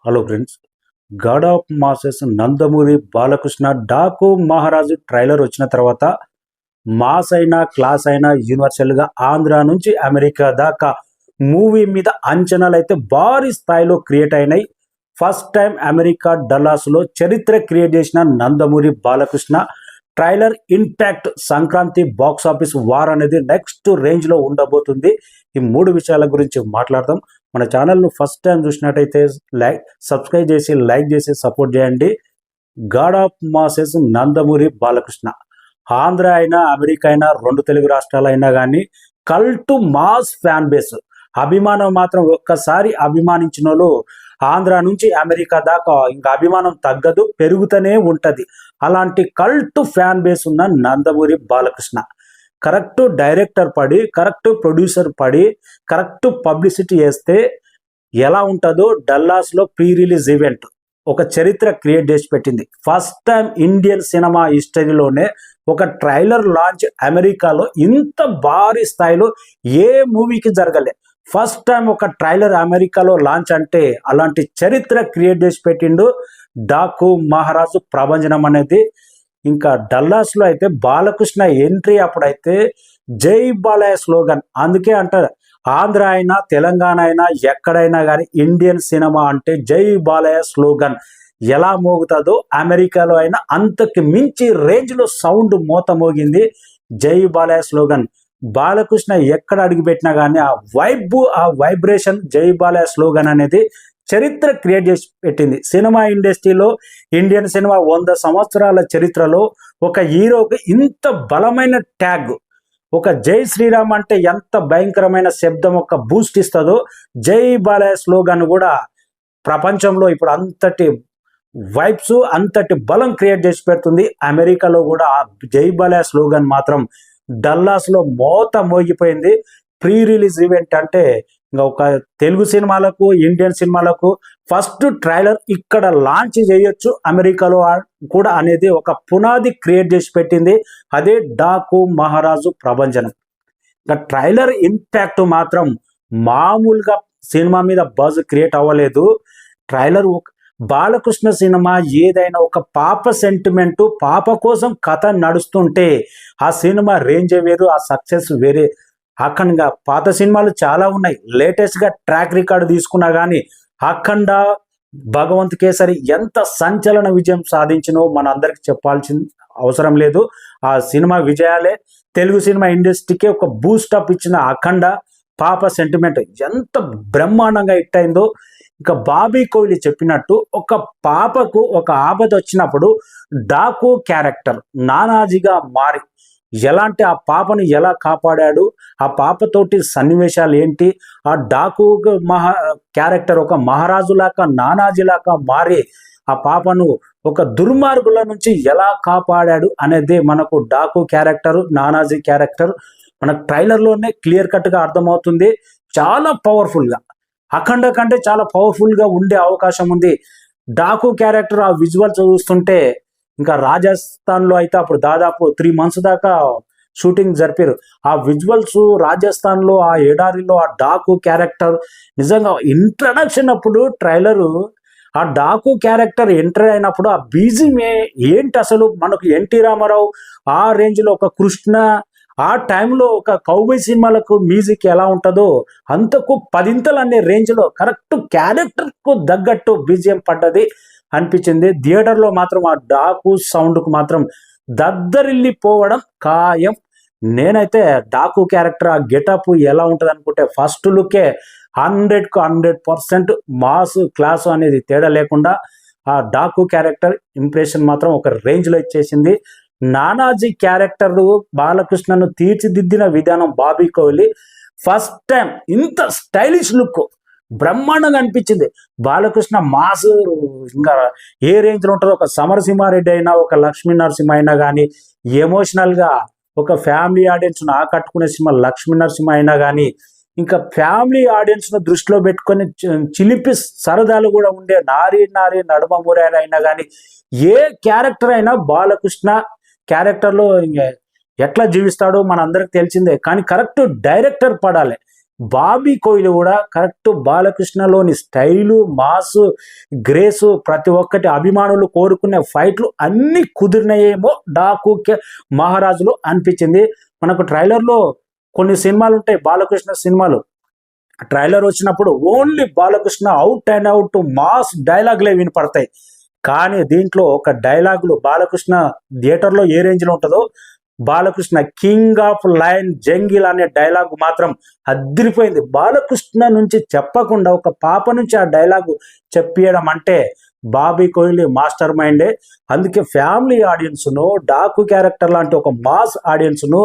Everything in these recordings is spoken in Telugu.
Hello friends, God of masses Nandamuri Balakrishna Daaku మహారాజు ట్రైలర్ వచ్చిన తర్వాత మాస్ అయినా క్లాస్ అయినా యూనివర్సల్గా ఆంధ్ర నుంచి అమెరికా దాకా మూవీ మీద అంచనాలు అయితే భారీ స్థాయిలో క్రియేట్ అయినాయి. ఫస్ట్ టైం అమెరికా డల్లాస్లో చరిత్ర క్రియేట్ చేసిన Nandamuri Balakrishna trailer impact Sankranti box office war అనేది నెక్స్ట్ రేంజ్లో ఉండబోతుంది. ఈ మూడు విషయాల గురించి మాట్లాడదాం. మన ఛానల్ను ఫస్ట్ టైం చూసినట్టయితే సబ్స్క్రైబ్ చేసి లైక్ చేసి సపోర్ట్ చేయండి. God of masses Nandamuri Balakrishna Andhra అయినా అమెరికా అయినా రెండు తెలుగు రాష్ట్రాలైనా కానీ కల్ట్ మాస్ ఫ్యాన్ బేస్ అభిమానం మాత్రం ఒక్కసారి అభిమానించిన వాళ్ళు ఆంధ్ర నుంచి అమెరికా దాకా ఇంకా అభిమానం తగ్గదు, పెరుగుతూనే ఉంటుంది. అలాంటి కల్ట్ ఫ్యాన్ బేస్ ఉన్న నందమూరి బాలకృష్ణ కరెక్ట్ డైరెక్టర్ పడి, కరెక్ట్ ప్రొడ్యూసర్ పడి, కరెక్ట్ పబ్లిసిటీ చేస్తే ఎలా ఉంటుందో డల్లాస్లో ప్రీ రిలీజ్ ఈవెంట్ ఒక చరిత్ర క్రియేట్ చేసి పెట్టింది. ఫస్ట్ టైం ఇండియన్ సినిమా హిస్టరీలోనే ఒక ట్రైలర్ లాంచ్ అమెరికాలో ఇంత భారీ స్థాయిలో ఏ మూవీకి జరగలే. ఫస్ట్ టైం ఒక ట్రైలర్ అమెరికాలో లాంచ్ అంటే అలాంటి చరిత్ర క్రియేట్ చేసి పెట్టిండు డాకు మహారాజు ప్రభంజనం అనేది. ఇంకా డల్లాస్లో అయితే బాలకృష్ణ ఎంట్రీ అప్పుడైతే జై బాలయ్య స్లోగన్. అందుకే అంటారు ఆంధ్ర అయినా తెలంగాణ అయినా ఎక్కడైనా కానీ ఇండియన్ సినిమా అంటే జై బాలయ్య స్లోగన్ ఎలా మోగుతుందో అమెరికాలో అయినా అంతకు మించి రేంజ్లో సౌండ్ మోత మోగింది జై బాలయ్య స్లోగన్. బాలకృష్ణ ఎక్కడ అడుగుపెట్టినా కానీ ఆ వైబ్రేషన్ జై బాలయ్య స్లోగన్ అనేది చరిత్ర క్రియేట్ చేసి పెట్టింది. సినిమా ఇండస్ట్రీలో ఇండియన్ సినిమా 100 సంవత్సరాల చరిత్రలో ఒక హీరోకి ఇంత బలమైన ట్యాగ్, ఒక జై శ్రీరామ్ అంటే ఎంత భయంకరమైన శబ్దం ఒక బూస్ట్ ఇస్తుందో జై బాలయ్య స్లోగన్ కూడా ప్రపంచంలో ఇప్పుడు అంతటి వైబ్స్ అంతటి బలం క్రియేట్ చేసి పెడుతుంది. అమెరికాలో కూడా ఆ జై బాలయ్య స్లోగన్ మాత్రం డల్లాస్లో మోత మోగిపోయింది. ప్రీ రిలీజ్ ఈవెంట్ అంటే ఇంకా ఒక తెలుగు సినిమాలకు ఇండియన్ సినిమాలకు ఫస్ట్ ట్రైలర్ ఇక్కడ లాంచ్ చేయొచ్చు అమెరికాలో కూడా అనేది ఒక పునాది క్రియేట్ చేసి పెట్టింది. అదే డాకు మహారాజు ప్రభంజనం. ఇంకా ట్రైలర్ ఇంపాక్ట్ మాత్రం మామూలుగా సినిమా మీద బజ్ క్రియేట్ అవ్వలేదు. ట్రైలర్ బాలకృష్ణ సినిమా ఏదైనా ఒక పాప సెంటిమెంట్, పాప కోసం కథ నడుస్తుంటే ఆ సినిమా రేంజ్ వేరు, ఆ సక్సెస్ వేరే. అఖండ పాత సినిమాలు చాలా ఉన్నాయి, లేటెస్ట్గా ట్రాక్ రికార్డు తీసుకున్నా కానీ అఖండ, భగవంత్ కేసరి ఎంత సంచలన విజయం సాధించినో మన అందరికి చెప్పాల్సిన అవసరం లేదు. ఆ సినిమా విజయాలే తెలుగు సినిమా ఇండస్ట్రీకే ఒక బూస్టప్ ఇచ్చిన అఖండ, పాప సెంటిమెంట్ ఎంత బ్రహ్మాండంగా హిట్ అయిందో. ఇంకా బాబీ కోహ్లీ చెప్పినట్టు ఒక పాపకు ఒక ఆపద వచ్చినప్పుడు డాకు క్యారెక్టర్ నానాజీగా మారి ఎలాంటి ఆ పాపను ఎలా కాపాడాడు, ఆ పాపతోటి సన్నివేశాలు ఏంటి, ఆ డాకు క్యారెక్టర్ ఒక మహారాజులాగా నానాజీలాగా మారి ఆ పాపను ఒక దుర్మార్గుల నుంచి ఎలా కాపాడాడు అనేది మనకు డాకు క్యారెక్టర్, నానాజీ క్యారెక్టర్ మన ట్రైలర్లోనే క్లియర్ కట్గా అర్థమవుతుంది. చాలా పవర్ఫుల్గా, అఖండ కంటే చాలా పవర్ఫుల్గా ఉండే అవకాశం ఉంది. డాకు క్యారెక్టర్ ఆ విజువల్స్ చూస్తుంటే ఇంకా రాజస్థాన్లో అయితే అప్పుడు దాదాపు 3 months దాకా షూటింగ్ జరిపారు. ఆ విజువల్స్ రాజస్థాన్లో ఆ ఎడారిలో ఆ డాకు క్యారెక్టర్ నిజంగా ఇంట్రడక్షన్ అప్పుడు ట్రైలరు ఆ డాకు క్యారెక్టర్ ఎంటర్ అయినప్పుడు ఆ బీజిమే ఏంటి అసలు, మనకు ఎన్టీ రామారావు ఆ రేంజ్లో ఒక కృష్ణ ఆ టైంలో ఒక కౌబాయ్ సినిమాలకు మ్యూజిక్ ఎలా ఉంటుందో అంతకు 10 అనే రేంజ్లో కరెక్ట్ క్యారెక్టర్కు తగ్గట్టు బీజిఎం పడ్డది అనిపించింది. థియేటర్లో మాత్రం ఆ డాకు సౌండ్కు మాత్రం దద్దరిల్లిపోవడం ఖాయం. నేనైతే డాకు క్యారెక్టర్ ఆ గెటప్ ఎలా ఉంటుంది అనుకుంటే ఫస్ట్ లుక్కే 100కు 100% మాస్ క్లాసు అనేది తేడా లేకుండా ఆ డాకు క్యారెక్టర్ ఇంప్రెషన్ మాత్రం ఒక రేంజ్లో ఇచ్చేసింది. నానాజీ క్యారెక్టర్ బాలకృష్ణను తీర్చిదిద్దిన విధానం బాబీ కోహ్లీ ఫస్ట్ టైం ఇంత స్టైలిష్ లుక్ బ్రహ్మాండంగా అనిపించింది. బాలకృష్ణ మాస్ ఇంకా ఏ రేంజ్లో ఉంటుందో, ఒక సమరసింహారెడ్డి అయినా ఒక లక్ష్మీ నరసింహ అయినా కానీ ఎమోషనల్గా ఒక ఫ్యామిలీ ఆడియన్స్ను ఆకట్టుకునే సినిమా లక్ష్మీ నరసింహ అయినా కానీ, ఇంకా ఫ్యామిలీ ఆడియన్స్ను దృష్టిలో పెట్టుకొని చిలిపి సరదాలు కూడా ఉండే నారీ నారీ నడుమ మురారి అయినా కానీ ఏ క్యారెక్టర్ అయినా బాలకృష్ణ క్యారెక్టర్లో ఎట్లా జీవిస్తాడో మన అందరికి తెలిసిందే. కానీ కరెక్ట్ డైరెక్టర్ పడాలి. బాబీ కోహ్లీ కూడా కరెక్ట్ బాలకృష్ణలోని స్టైలు, మాసు, గ్రేసు ప్రతి ఒక్కటి అభిమానులు కోరుకునే ఫైట్లు అన్నీ కుదిరినాయేమో మహారాజులో అనిపించింది. మనకు ట్రైలర్లో కొన్ని సినిమాలు ఉంటాయి, బాలకృష్ణ సినిమాలు. ట్రైలర్ వచ్చినప్పుడు only Balakrishna out and out mass డైలాగులే వినపడతాయి. కానీ దీంట్లో ఒక డైలాగులు బాలకృష్ణ థియేటర్లో ఏ రేంజ్లో ఉంటుందో, Balakrishna king of lion jungle అనే డైలాగ్ మాత్రం అదిరిపోయింది. బాలకృష్ణ నుంచి చెప్పకుండా ఒక పాప నుంచి ఆ డైలాగు చెప్పియడం అంటే బాబీ కోహ్లీ మాస్టర్ మైండే. అందుకే ఫ్యామిలీ ఆడియన్స్ను, డాకు క్యారెక్టర్ లాంటి ఒక మాస్ ఆడియన్స్ను,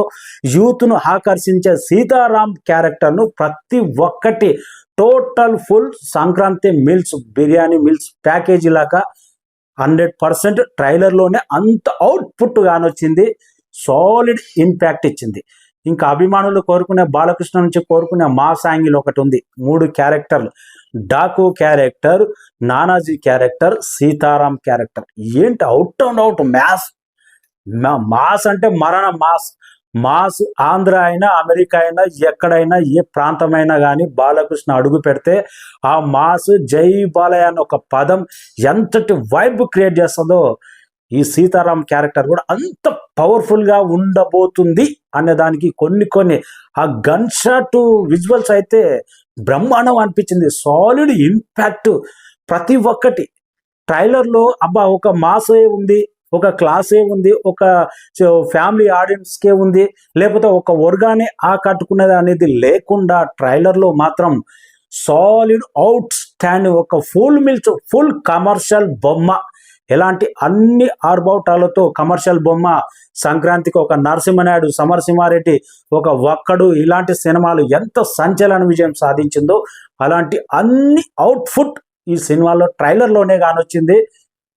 యూత్ను ఆకర్షించే సీతారాం క్యారెక్టర్ను ప్రతి ఒక్కటి total full Sankranti meals, biryani meals package లాగా 100% ట్రైలర్లోనే అంత అవుట్పుట్ కానొచ్చింది. సాలిడ్ ఇంపాక్ట్ ఇచ్చింది. ఇంకా అభిమానులు కోరుకునే బాలకృష్ణ నుంచి కోరుకునే మాస్ యాంగిల్ ఒకటి ఉంది. 3 క్యారెక్టర్లు, Daaku character, Nanaji character, Sitaram character. ఏంటి అవుట్ అండ్ అవుట్ మాస్ అంటే మరణ మాస్. మాస్ ఆంధ్ర అయినా, అమెరికా అయినా, ఎక్కడైనా ఏ ప్రాంతమైనా కానీ బాలకృష్ణ అడుగు పెడితే ఆ మాస్ జై బాలయ్య అన్న ఒక పదం ఎంతటి వైబ్ క్రియేట్ చేస్తుందో ఈ సీతారాం క్యారెక్టర్ కూడా అంత పవర్ఫుల్గా ఉండబోతుంది అనే దానికి కొన్ని ఆ గన్ షాట్ విజువల్స్ అయితే బ్రహ్మాండం అనిపించింది. సాలిడ్ ఇంపాక్ట్ ప్రతి ఒక్కటి ట్రైలర్లో. అబ్బా ఒక మాసే ఉంది, ఒక క్లాసే ఉంది, ఒక ఫ్యామిలీ ఆడియన్స్కే ఉంది, లేకపోతే ఒక వర్గానే ఆకట్టుకునేది అనేది లేకుండా ట్రైలర్లో మాత్రం సాలిడ్ అవుట్ స్టాండ్ ఒక ఫుల్ మిల్స్ ఫుల్ కమర్షియల్ బొమ్మ. ఎలాంటి అన్ని ఆర్భాటాలతో కమర్షియల్ బొమ్మ. సంక్రాంతికి ఒక నరసింహనాయుడు, సమరసింహారెడ్డి, ఒక ఒక్కడు ఇలాంటి సినిమాలు ఎంత సంచలన విజయం సాధించిందో అలాంటి అన్ని అవుట్పుట్ ఈ సినిమాలో ట్రైలర్లోనే కానొచ్చింది.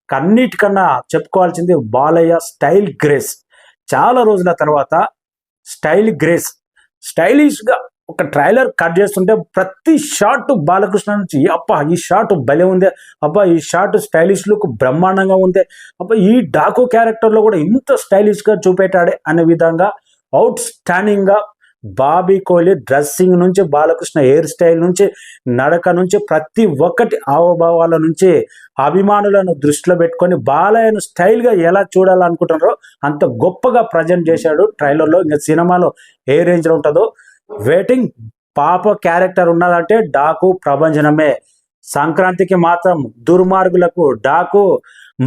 కన్నిటికన్నా చెప్పుకోవాల్సింది బాలయ్య స్టైల్ గ్రేస్. చాలా రోజుల తర్వాత స్టైల్ గ్రేస్ స్టైలిష్గా ఒక ట్రైలర్ కట్ చేస్తుంటే ప్రతి షాట్ బాలకృష్ణ నుంచి అబ్బా ఈ షాట్ భలే ఉంది, అబ్బా ఈ షాట్ స్టైలిష్ లుక్ బ్రహ్మాండంగా ఉంది, అబ్బా ఈ డాకు క్యారెక్టర్లో కూడా ఇంత స్టైలిష్గా చూపెట్టాడే అనే విధంగా అవుట్ స్టాండింగ్గా బాబీ కోహ్లీ డ్రెస్సింగ్ నుంచి, బాలకృష్ణ హెయిర్ స్టైల్ నుంచి, నడక నుంచి, ప్రతి ఒక్కటి హావభావాల నుంచి అభిమానులను దృష్టిలో పెట్టుకొని బాలయ్యను స్టైల్గా ఎలా చూడాలనుకుంటున్నారో అంత గొప్పగా ప్రజెంట్ చేశాడు ట్రైలర్లో. ఇంకా సినిమాలో ఏ రేంజ్లో ఉంటుందో వెయిటింగ్. పాప క్యారెక్టర్ ఉన్నదంటే డాకు ప్రభంజనమే. సంక్రాంతికి మాత్రం దుర్మార్గులకు డాకు,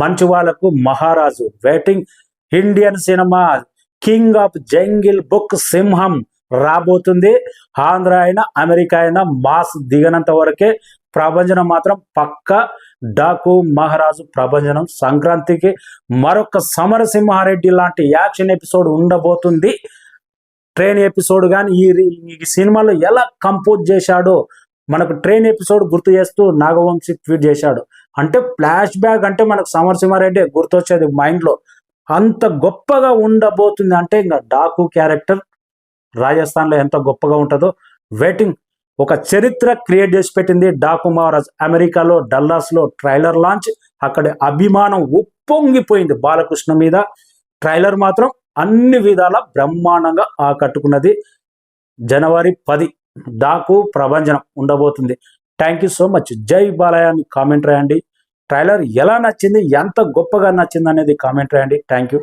మంచి వాళ్ళకు మహారాజు. Waiting. Indian cinema king of jungle book సింహం రాబోతుంది. ఆంధ్ర అయినా, అమెరికా అయినా మాస్ దిగనంత వరకే ప్రభంజనం మాత్రం పక్క. డాకు మహారాజు ప్రభంజనం. సంక్రాంతికి మరొక సమరసింహారెడ్డి లాంటి యాక్షన్ ఎపిసోడ్ ఉండబోతుంది. ట్రైన్ ఎపిసోడ్ కానీ ఈ సినిమాలో ఎలా కంపోజ్ చేశాడో మనకు ట్రైన్ ఎపిసోడ్ గుర్తు చేస్తూ నాగవంశీ ట్వీట్ చేశాడు. అంటే ఫ్లాష్ బ్యాక్ అంటే మనకు సమరసింహారెడ్డి గుర్తొచ్చేది మైండ్లో. అంత గొప్పగా ఉండబోతుంది. అంటే ఇంకా డాకు క్యారెక్టర్ రాజస్థాన్లో ఎంత గొప్పగా ఉంటుందో వెయిటింగ్. ఒక చరిత్ర క్రియేట్ చేసి పెట్టింది డాకు మహారాజ్. అమెరికాలో డల్లాస్లో ట్రైలర్ లాంచ్. అక్కడ అభిమానం ఉప్పొంగిపోయింది బాలకృష్ణ మీద. ట్రైలర్ మాత్రం అన్ని విధాల బ్రహ్మాండంగా ఆకట్టుకున్నది. జనవరి 10 డాకు ప్రభంజనం ఉండబోతుంది. Thank you so much. జై బాలయ్య అని కామెంట్ రాయండి. ట్రైలర్ ఎలా నచ్చింది, ఎంత గొప్పగా నచ్చింది అనేది కామెంట్ రాయండి. Thank you.